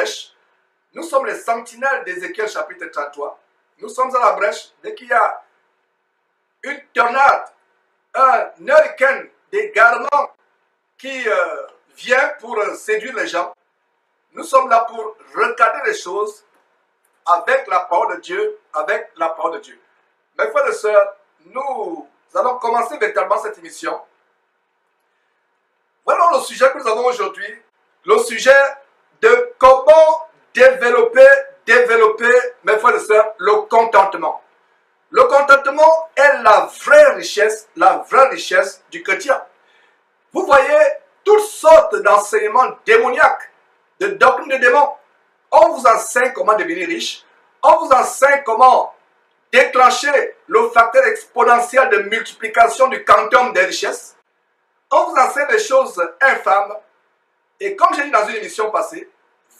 brèche. Nous sommes les sentinelles d'Ézéchiel chapitre 33. Nous sommes à la brèche. Dès qu'il y a une tornade, un hurricane d'égarement qui vient pour séduire les gens, nous sommes là pour regarder les choses avec la parole de Dieu, avec la parole de Dieu. Mes frères et sœurs, nous allons commencer véritablement cette émission. Voilà le sujet que nous avons aujourd'hui, le sujet de comment développer, mes frères et sœurs, le contentement. Le contentement est la vraie richesse du chrétien. Vous voyez toutes sortes d'enseignements démoniaques, de doctrines de démons. On vous enseigne comment devenir riche, on vous enseigne comment déclencher le facteur exponentiel de multiplication du quantum des richesses. On vous enseigne des choses infâmes. Et comme j'ai dit dans une émission passée,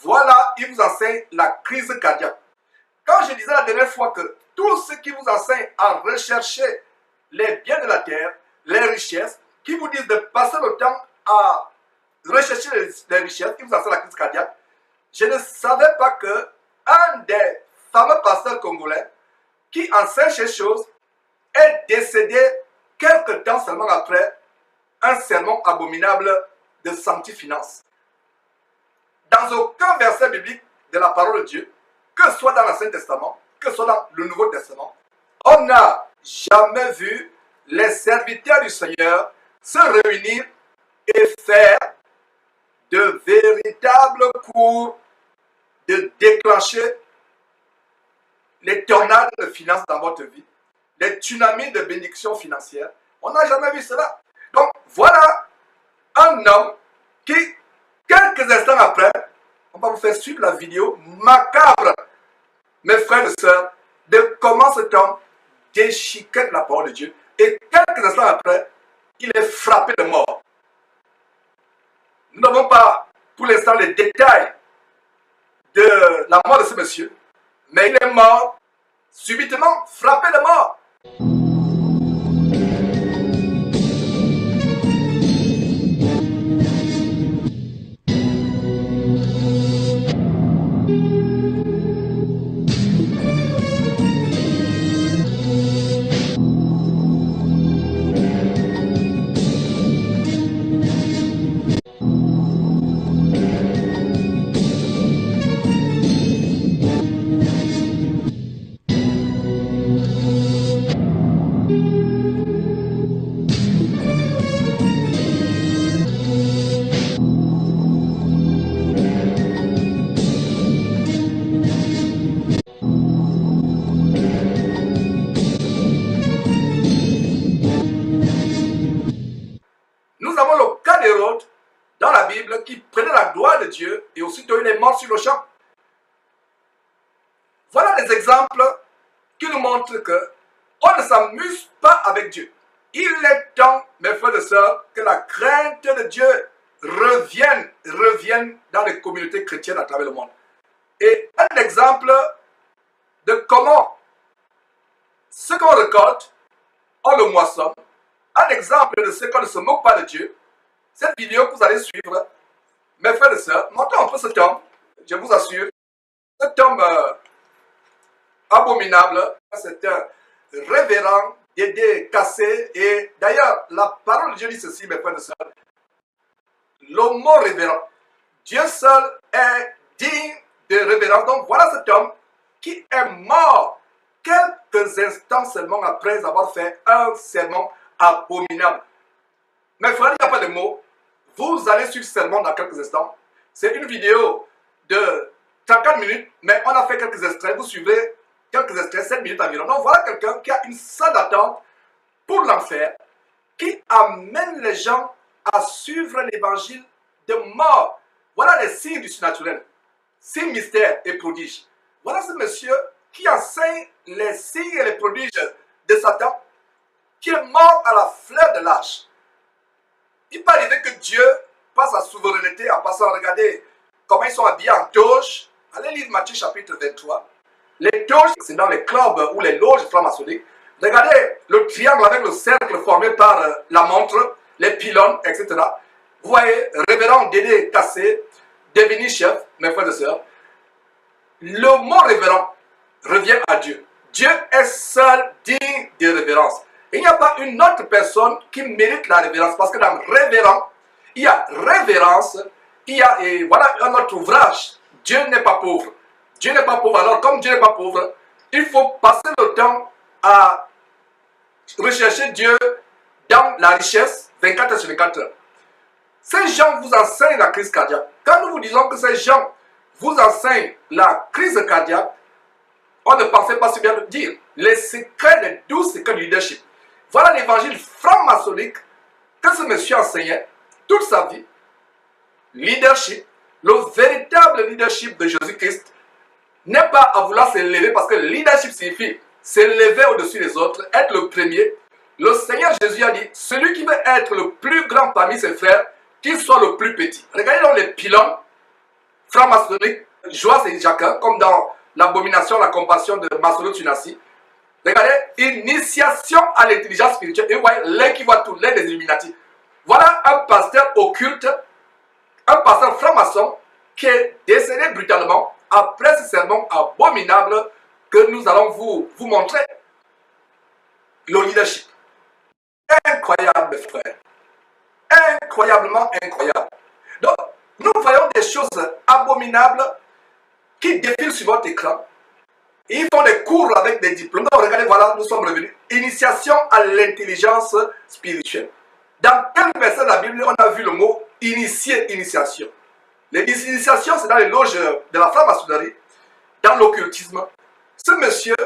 voilà, il vous enseigne la crise cardiaque. Quand je disais la dernière fois que tous ceux qui vous enseignent à rechercher les biens de la terre, les richesses, qui vous disent de passer le temps à rechercher les richesses, qui vous enseignent la crise cardiaque, je ne savais pas que un des fameux pasteurs congolais qui enseigne ces choses est décédé quelque temps seulement après un sermon abominable de sanctifinance. Dans aucun verset biblique de la parole de Dieu, que ce soit dans l'Ancien Testament, que ce soit dans le Nouveau Testament, on n'a jamais vu les serviteurs du Seigneur se réunir et faire de véritables cours de déclencher les tornades de finances dans votre vie, les tsunamis de bénédictions financières. On n'a jamais vu cela. Donc, voilà un homme qui, quelques instants après, on va vous faire suivre la vidéo macabre, mes frères et sœurs, de comment cet homme déchiquette la parole de Dieu. Et quelques instants après, il est frappé de mort. Nous n'avons pas, pour l'instant, les détails de la mort de ce monsieur, mais il est mort subitement, frappé de mort. Dans la Bible, qui prenait la gloire de Dieu et aussitôt il est mort sur le champ. Voilà des exemples qui nous montrent que on ne s'amuse pas avec Dieu. Il est temps, mes frères et sœurs, que la crainte de Dieu revienne dans les communautés chrétiennes à travers le monde. Et un exemple de comment ce qu'on récolte, on le moissonne. Un exemple de ce qu'on ne se moque pas de Dieu. Cette vidéo que vous allez suivre, mes frères et sœurs, montrez un peu cet homme, je vous assure, cet homme abominable, c'est un révérend, Dédé Kassé, et d'ailleurs, la parole de Dieu dit ceci, mes frères et sœurs, le mot révérend, Dieu seul est digne de révérence. Donc voilà cet homme qui est mort quelques instants seulement après avoir fait un sermon abominable. Mes frères, il n'y a pas de mots. Vous allez suivre ce sermon dans quelques instants. C'est une vidéo de 34 minutes, mais on a fait quelques extraits. Vous suivez quelques extraits, 7 minutes environ. Donc voilà quelqu'un qui a une salle d'attente pour l'enfer, qui amène les gens à suivre l'évangile de mort. Voilà les signes du surnaturel, signes, mystères et prodiges. Voilà ce monsieur qui enseigne les signes et les prodiges de Satan, qui est mort à la fleur de l'âge. Il peut arriver que Dieu, par sa souveraineté, en passant à regarder comment ils sont habillés en toge. Allez lire Matthieu chapitre 23. Les toges, c'est dans les clubs ou les loges franc-maçonniques. Regardez le triangle avec le cercle formé par la montre, les pylônes, etc. Vous voyez, révérend Dédé Kassé, devenu chef, mes frères et sœurs. le mot révérend revient à Dieu. Dieu est seul digne de révérence. Il n'y a pas une autre personne qui mérite la révérence, parce que dans révérend, il y a révérence, il y a, et voilà un autre ouvrage. Dieu n'est pas pauvre. Dieu n'est pas pauvre. Alors, comme Dieu n'est pas pauvre, il faut passer le temps à rechercher Dieu dans la richesse 24 heures sur 24 heures. Ces gens vous enseignent la crise cardiaque. Quand nous vous disons que ces gens vous enseignent la crise cardiaque, on ne pensait pas si bien le dire. Les secrets, les 12 secrets du leadership. Voilà l'évangile franc-maçonnique que ce monsieur enseignait toute sa vie. Leadership, le véritable leadership de Jésus-Christ n'est pas à vouloir s'élever, parce que leadership signifie s'élever au-dessus des autres, être le premier. Le Seigneur Jésus a dit, celui qui veut être le plus grand parmi ses frères, qu'il soit le plus petit. Regardez donc les pylônes franc-maçonniques, Joas et Jacquin, comme dans l'abomination, la compassion de Masolo Tunasi. Regardez, initiation à l'intelligence spirituelle. Et vous voyez, l'un qui voit tout, l'un des Illuminati. Voilà un pasteur occulte, un pasteur franc-maçon qui est décédé brutalement après ce sermon abominable que nous allons vous montrer. Le leadership. Incroyable, mes frères. Incroyablement incroyable. Donc, nous voyons des choses abominables qui défilent sur votre écran. Ils font des cours avec des diplômes. Donc, regardez, voilà, nous sommes revenus. Initiation à l'intelligence spirituelle. Dans quel verset de la Bible on a vu le mot initier, initiation? Les initiations, c'est dans les loges de la franc-maçonnerie, dans l'occultisme. Ce monsieur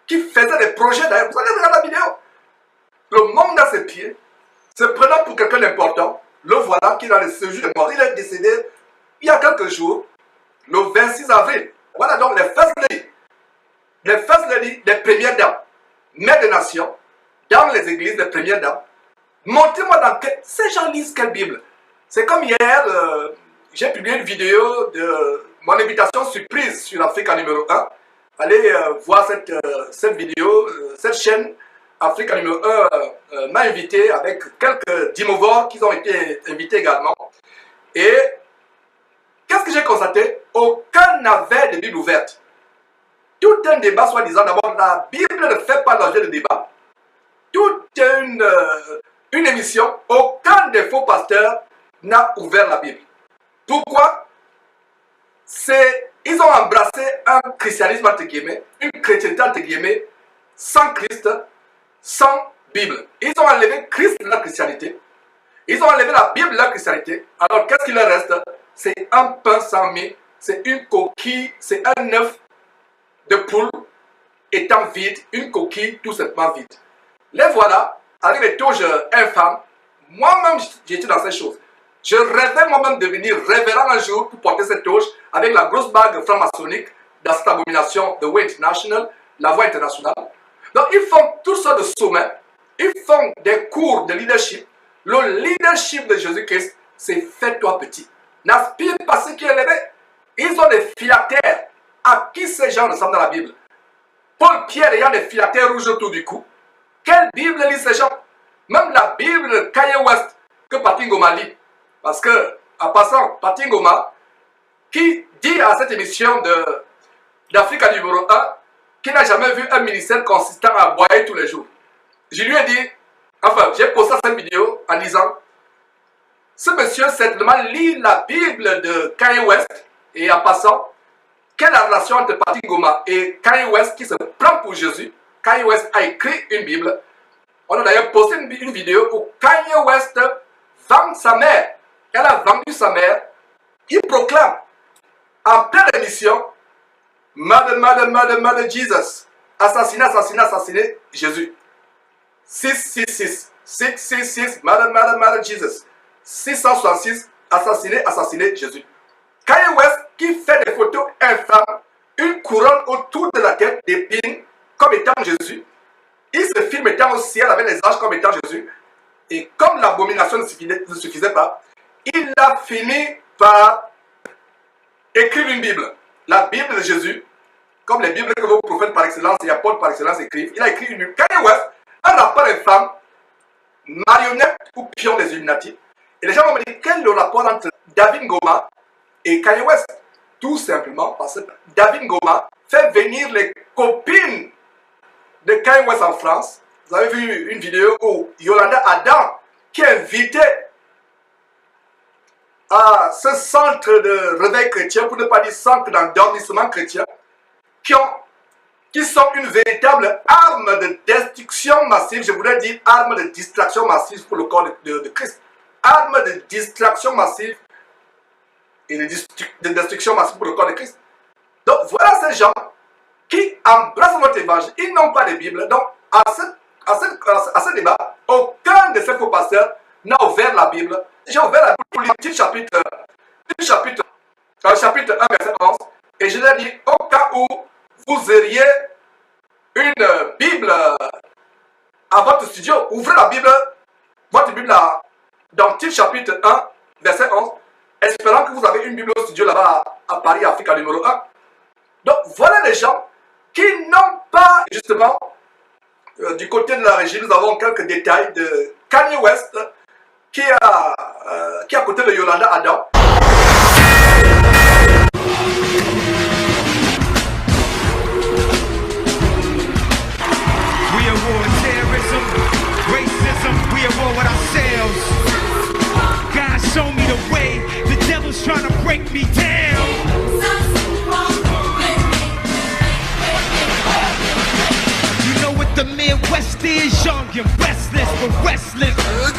qui faisait des projets, d'ailleurs, vous allez regarder la vidéo. Le monde à ses pieds, se prenant pour quelqu'un d'important, le voilà qui est dans le séjour des morts. Il est décédé il y a quelques jours, le 26 avril. Voilà donc les first ladies. Les first ladies, les premières dames, mères de nations, dans les églises, les premières dames. Montrez-moi dans quel... Ces gens lisent quelle Bible? C'est comme hier, j'ai publié une vidéo de mon invitation surprise sur Africa numéro 1. Allez voir cette vidéo, cette chaîne Africa numéro 1 m'a invité avec quelques dimovores qui ont été invités également. Et qu'est-ce que j'ai constaté? Aucun n'avait de Bible ouverte. Tout un débat, soi-disant, d'abord, la Bible ne fait pas l'objet de débat. Toute une émission, aucun des faux pasteurs n'a ouvert la Bible. Pourquoi? Ils ont embrassé un christianisme, entre guillemets, une chrétienté, entre guillemets, sans Christ, sans Bible. Ils ont enlevé Christ de la chrétienté. Ils ont enlevé la Bible de la chrétienté. Alors, qu'est-ce qu'il leur reste? C'est un pain sans mie, c'est une coquille, c'est un œuf de poule étant vide, une coquille tout simplement vide. Les voilà, avec des touches infâmes. Moi-même, j'étais dans ces choses. Je rêvais moi-même de devenir révérend un jour pour porter cette touche avec la grosse bague franc-maçonnique dans cette abomination de Way International, la Voix internationale. Donc, ils font toutes sortes de sommets, ils font des cours de leadership. Le leadership de Jésus-Christ, c'est fais-toi petit. N'aspire pas ce qui est élevé. Ils ont des phylactères. À qui ces gens ressemblent dans la Bible? Paul Pierre ayant des phylactères rouges autour du cou. Quelle Bible lisent ces gens? Même la Bible de Kanye West que Patrick Ngoma lit. Parce que, en passant, Patrick Ngoma, qui dit à cette émission d'Africa numéro 1, qu'il n'a jamais vu un ministère consistant à aboyer tous les jours. Je lui ai dit, enfin, j'ai posté cette vidéo en disant, ce monsieur certainement lit la Bible de Kanye West, et en passant, quelle est la relation entre Patrick Ngoma et Kanye West qui se prend pour Jésus? Kanye West a écrit une Bible. On a d'ailleurs posté une vidéo où Kanye West vend sa mère. Elle a vendu sa mère. Il proclame en pleine émission, Mother, Mother, Mother, Mother Jesus. Assassiné, assassiné, assassiné Jésus. 666. 666, Mother, Mother, Mother Jesus. 666, assassiné, assassiné Jésus. Kanye West qui fait des photos infâmes, une couronne autour de la tête d'épines comme étant Jésus. Il se filme étant au ciel avec les anges comme étant Jésus. Et comme l'abomination ne suffisait pas, il a fini par écrire une Bible. La Bible de Jésus, comme les Bibles que vos prophètes par excellence et apôtres par excellence écrivent. Il a écrit une Bible. Kanye West, un rapport infâme, marionnette ou pion des Illuminati. Et les gens vont me dire, quel est le rapport entre David Ngoma et Kanye West? Tout simplement parce que David Ngoma fait venir les copines de Kanye West en France. Vous avez vu une vidéo où Yolanda Adam, qui est invitée à ce centre de réveil chrétien, pour ne pas dire centre d'endormissement chrétien, qui sont une véritable arme de destruction massive, je voudrais dire arme de distraction massive pour le corps de Christ. Arme de distraction massive et de destruction massive pour le corps de Christ. Donc voilà ces gens qui embrassent notre évangile, ils n'ont pas de Bible. Donc à ce débat, aucun de ces faux pasteurs n'a ouvert la Bible. J'ai ouvert la Bible pour le chapitre 1, verset 11, et je leur ai dit, au cas où vous auriez une Bible à votre studio, ouvrez la Bible, votre Bible dans Tite chapitre 1, verset 11, espérant que vous avez une Bible au studio là-bas à Paris, Afrique numéro 1. Donc voilà les gens qui n'ont pas, justement, du côté de la régie, nous avons quelques détails de Kanye West qui est à côté de Yolanda Adam. We are war with terrorism, racism, we are war with ourselves. God show me the way, the devil's trying to break me down. The Midwest is young and restless, but restless.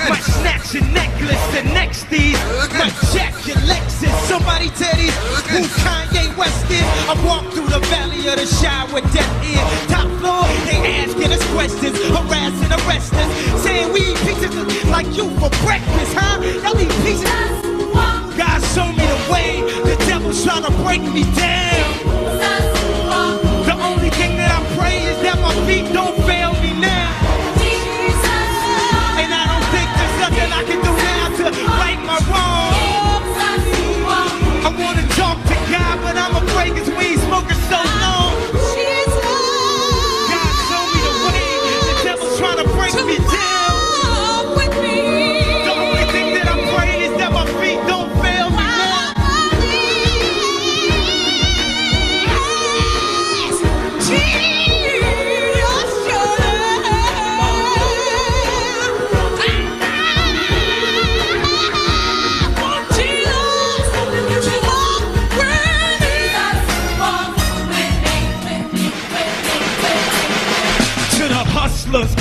Might snatch your necklace and next these. Might jack your Lexus. Somebody tell these who Kanye West is. I walk through the valley of the shadow with death in. Top floor, they asking us questions, harassing, arresting us, saying we eat pieces like you for breakfast, huh? Y'all eat pieces. God show me the way. The devil's trying to break me down. The only thing that I pray is that my feet don't fail me now. And I don't think there's nothing I can do now to right my wrong. I wanna talk to God, but I'm afraid cause we ain't smoking so long. God show me the way, the devil's trying to break me down. The only thing that I'm praying is that my feet don't fail me now.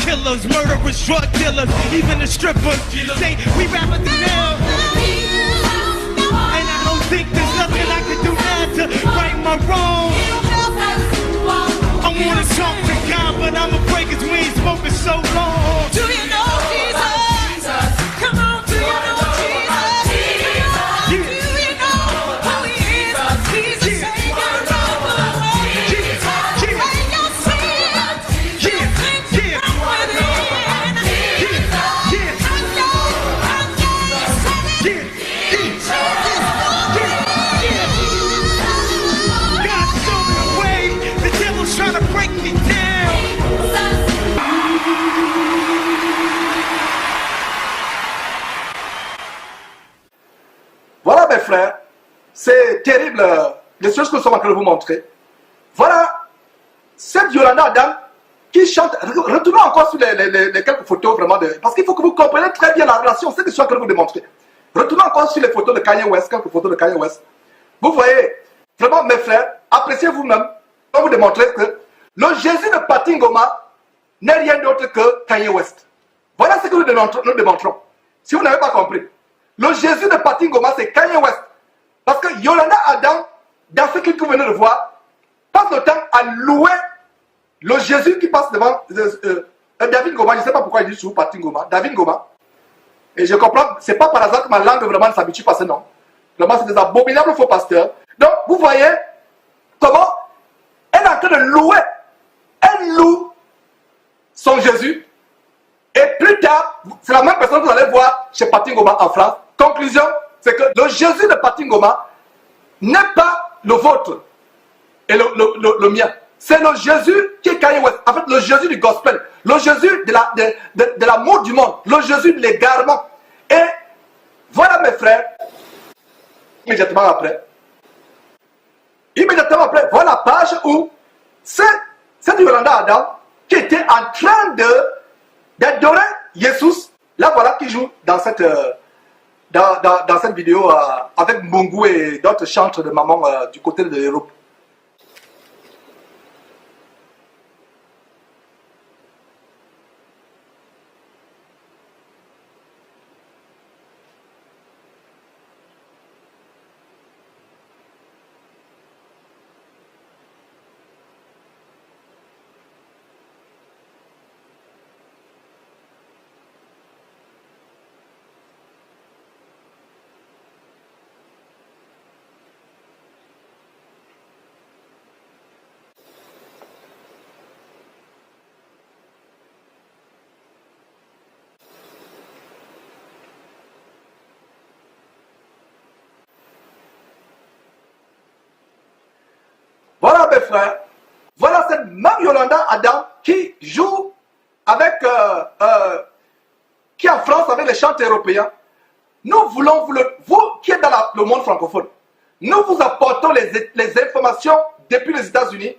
Killers, murderers, drug dealers, even the strippers say we rapper than them. And I don't think there's nothing I can do now to right my wrong. I wanna talk to God, but I'm afraid cause we ain't spoken so long. Do you know Jesus? Come on, do you know Jesus? Do you know who he is? He's the Savior of the world. And your Voilà mes frères, c'est terrible les choses que nous sommes en train de vous montrer. Voilà cette Yolanda Adam qui chante. Retournons encore sur les quelques photos vraiment parce qu'il faut que vous compreniez très bien la relation, c'est ce que je suis en train de vous démontrer. Retournons encore sur les photos de Kanye West, quelques photos de Kanye West. Vous voyez, vraiment mes frères, appréciez vous-même, je vais vous démontrer que le Jésus de Paty Ngoma n'est rien d'autre que Kanye West. Voilà ce que nous démontrons. Si vous n'avez pas compris. Le Jésus de Paty Ngoma, c'est Kanye West. Parce que Yolanda Adam, dans ce clip que vous venez de voir, passe le temps à louer le Jésus qui passe devant David Ngoma. Je ne sais pas pourquoi il dit sur Paty Ngoma. David Ngoma. Et je comprends, ce n'est pas par hasard que ma langue vraiment ne s'habitue pas à ce nom. Vraiment, c'est des abominables faux pasteurs. Donc, vous voyez comment elle est en train de louer. Elle loue son Jésus. Et plus tard, c'est la même personne que vous allez voir chez Paty Ngoma en France. Conclusion, c'est que le Jésus de Paty Ngoma n'est pas le vôtre et le mien. C'est le Jésus qui est Kanye West. En fait, le Jésus du gospel. Le Jésus de l'amour du monde. Le Jésus de l'égarement. Et voilà mes frères, immédiatement après, Immédiatement après, voilà la page où cette Yolanda Adam qui était en train d'adorer Jésus, là voilà qui joue dans cette, dans cette vidéo avec Mungu et d'autres chantres de maman du côté de l'Europe. Voilà mes frères, voilà cette même Yolanda Adam qui joue avec, qui est en France avec les chants européens. Nous voulons, vous qui êtes dans le monde francophone, nous vous apportons les informations depuis les États-Unis,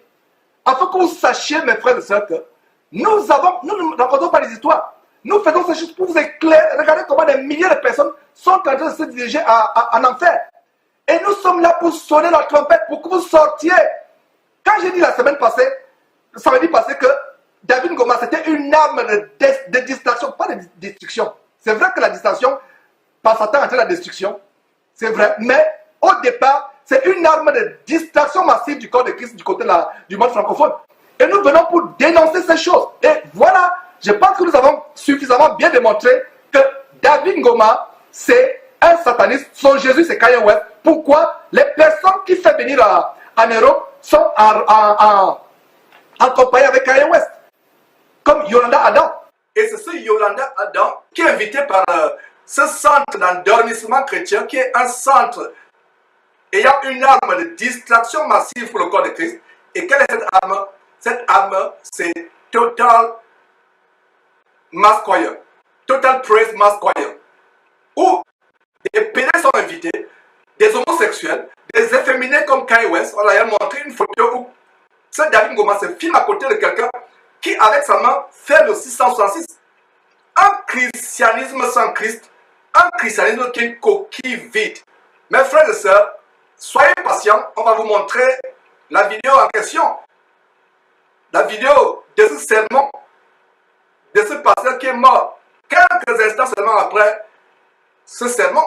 afin que vous sachiez, mes frères et sœurs, que nous ne racontons pas des histoires. Nous faisons ces choses pour vous éclairer. Regardez comment des milliers de personnes sont en train de se diriger en enfer. Et nous sommes là pour sonner la trompette, pour que vous sortiez. Quand j'ai dit la semaine passée, le samedi passé, que David Ngoma, c'était une arme de distraction, pas de destruction. C'est vrai que la distraction, par Satan, entraîne la destruction. C'est vrai. Mais au départ, c'est une arme de distraction massive du corps de Christ du côté du monde francophone. Et nous venons pour dénoncer ces choses. Et voilà, je pense que nous avons suffisamment bien démontré que David Ngoma, c'est un sataniste. Son Jésus, c'est Kanye West. Pourquoi? Les personnes qui font venir en Europe sont en compagnie avec Kanye West, comme Yolanda Adam. Et c'est ce Yolanda Adam qui est invité par ce centre d'endormissement chrétien, qui est un centre ayant une arme de distraction massive pour le corps de Christ. Et quelle est cette arme? Cette arme, c'est Total Mass Choir, Total Praise Mass Choir, où des pédés sont invités, des homosexuels, des efféminés comme Kanye West. On a montré une photo où ce David Ngoma se filme à côté de quelqu'un qui, avec sa main, fait le 666. Un christianisme sans Christ, un christianisme qui est une coquille vide. Mes frères et sœurs, soyez patients, on va vous montrer la vidéo en question. La vidéo de ce sermon, de ce pasteur qui est mort quelques instants seulement après ce sermon.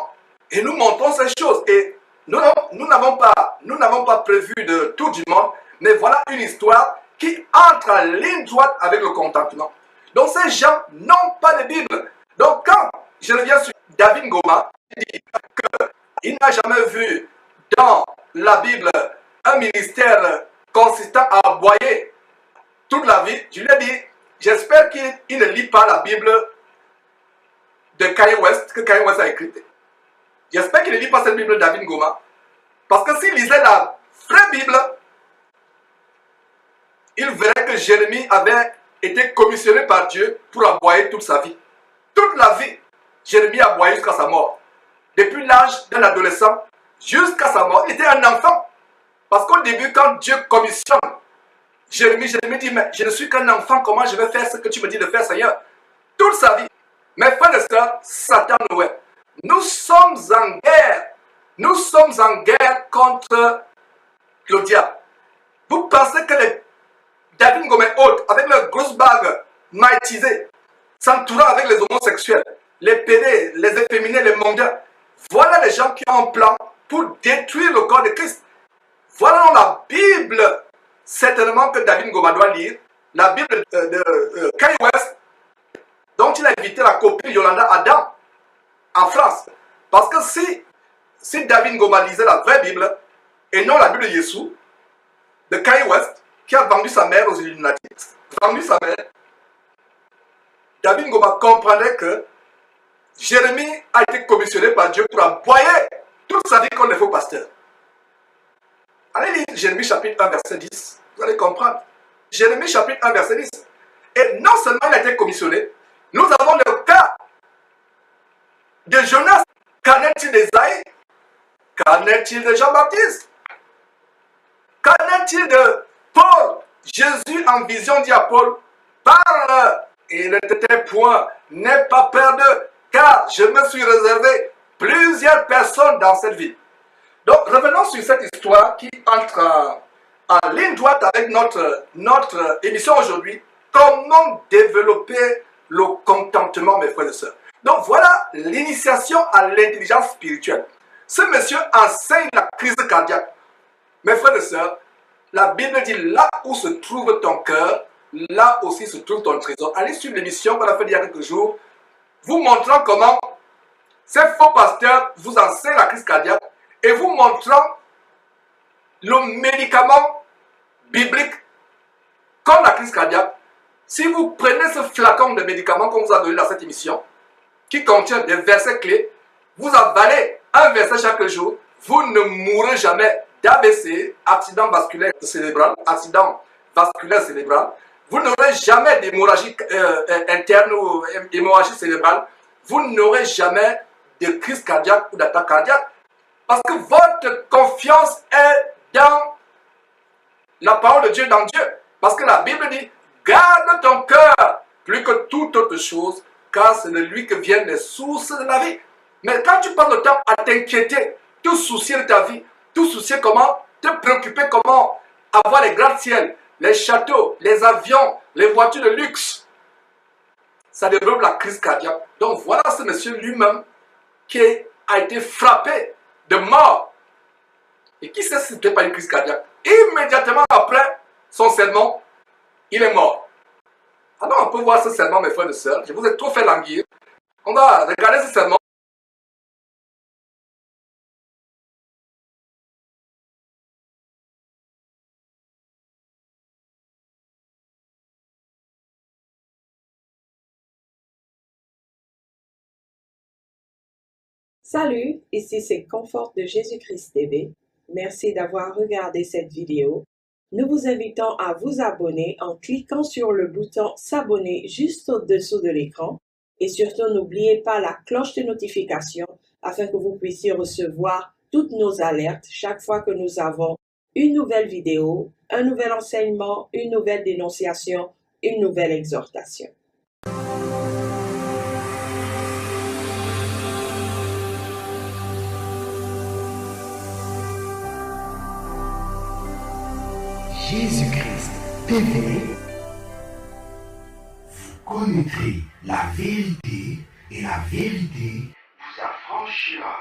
Et nous montrons ces choses. Et nous n'avons pas prévu de tout du monde, mais voilà une histoire qui entre en ligne droite avec le contentement. Donc ces gens n'ont pas de Bible. Donc quand je reviens sur David Ngoma, il dit qu'il n'a jamais vu dans la Bible un ministère consistant à aboyer toute la vie. Je lui ai dit, j'espère qu'il ne lit pas la Bible de Kanye West, que Kanye West a écrite. J'espère qu'il ne lit pas cette Bible de David Ngoma. Parce que s'il lisait la vraie Bible, il verrait que Jérémie avait été commissionné par Dieu pour aboyer toute sa vie. Toute la vie, Jérémie a aboyé jusqu'à sa mort. Depuis l'âge d'un adolescent jusqu'à sa mort, il était un enfant. Parce qu'au début, quand Dieu commissionne Jérémie dit, mais je ne suis qu'un enfant, comment je vais faire ce que tu me dis de faire, Seigneur? Toute sa vie. Mes frères et sœurs, Satan, ouais. Nous sommes en guerre. Nous sommes en guerre contre le diable. Vous pensez que les David Ngoma et autres, avec leurs grosses bagues maïtisées, s'entourant avec les homosexuels, les pédés, les efféminés, les mondains, voilà les gens qui ont un plan pour détruire le corps de Christ. Voilà la Bible, certainement que David Ngoma doit lire, la Bible de Kanye West, dont il a invité la copine Yolanda Adam en France. Parce que si David Ngoma lisait la vraie Bible, et non la Bible de Jésus, de Kanye West, qui a vendu sa mère aux Illuminati, vendu sa mère, David Ngoma comprendrait que Jérémie a été commissionné par Dieu pour aboyer toute sa vie comme les faux pasteurs. Allez lire Jérémie chapitre 1 verset 10, vous allez comprendre. Jérémie chapitre 1 verset 10. Et non seulement il a été commissionné, nous avons le cas de Jonas. Qu'en est-il d'Ésaïe? Qu'en est-il de Jean-Baptiste? Qu'en est-il de Paul? Jésus en vision dit à Paul, parle et ne te tais point, n'aie pas peur d'eux, car je me suis réservé plusieurs personnes dans cette ville. Donc revenons sur cette histoire qui entre en ligne droite avec notre émission aujourd'hui. Comment développer le contentement, mes frères et sœurs. Donc voilà l'initiation à l'intelligence spirituelle. Ce monsieur enseigne la crise cardiaque. Mes frères et sœurs, la Bible dit là où se trouve ton cœur, là aussi se trouve ton trésor. Allez suivre l'émission qu'on a fait il y a quelques jours, vous montrant comment ces faux pasteurs vous enseignent la crise cardiaque et vous montrant le médicament biblique comme la crise cardiaque. Si vous prenez ce flacon de médicaments qu'on vous a donné dans cette émission, qui contient des versets clés, vous avalez un verset chaque jour, vous ne mourrez jamais d'AVC, accident vasculaire cérébral, vous n'aurez jamais d'hémorragie interne ou hémorragie cérébrale, vous n'aurez jamais de crise cardiaque ou d'attaque cardiaque, parce que votre confiance est dans la parole de Dieu, dans Dieu. Parce que la Bible dit, garde ton cœur plus que toute autre chose, car c'est de lui que viennent les sources de la vie. Mais quand tu passes le temps à t'inquiéter, te soucier de ta vie, te soucier comment, te préoccuper comment avoir les gratte-ciels, les châteaux, les avions, les voitures de luxe, ça développe la crise cardiaque. Donc voilà ce monsieur lui-même qui a été frappé de mort. Et qui sait si ce n'était pas une crise cardiaque? Immédiatement après son sermon, il est mort. Alors on peut voir ce sermon, mes frères et sœurs. Je vous ai trop fait languir. On va regarder ce sermon. Salut, ici c'est Confort de Jésus-Christ TV. Merci d'avoir regardé cette vidéo. Nous vous invitons à vous abonner en cliquant sur le bouton s'abonner juste au-dessous de l'écran. Et surtout, n'oubliez pas la cloche de notification afin que vous puissiez recevoir toutes nos alertes chaque fois que nous avons une nouvelle vidéo, un nouvel enseignement, une nouvelle dénonciation, une nouvelle exhortation. Jésus-Christ TV, vous connaîtrez la vérité et la vérité vous affranchira.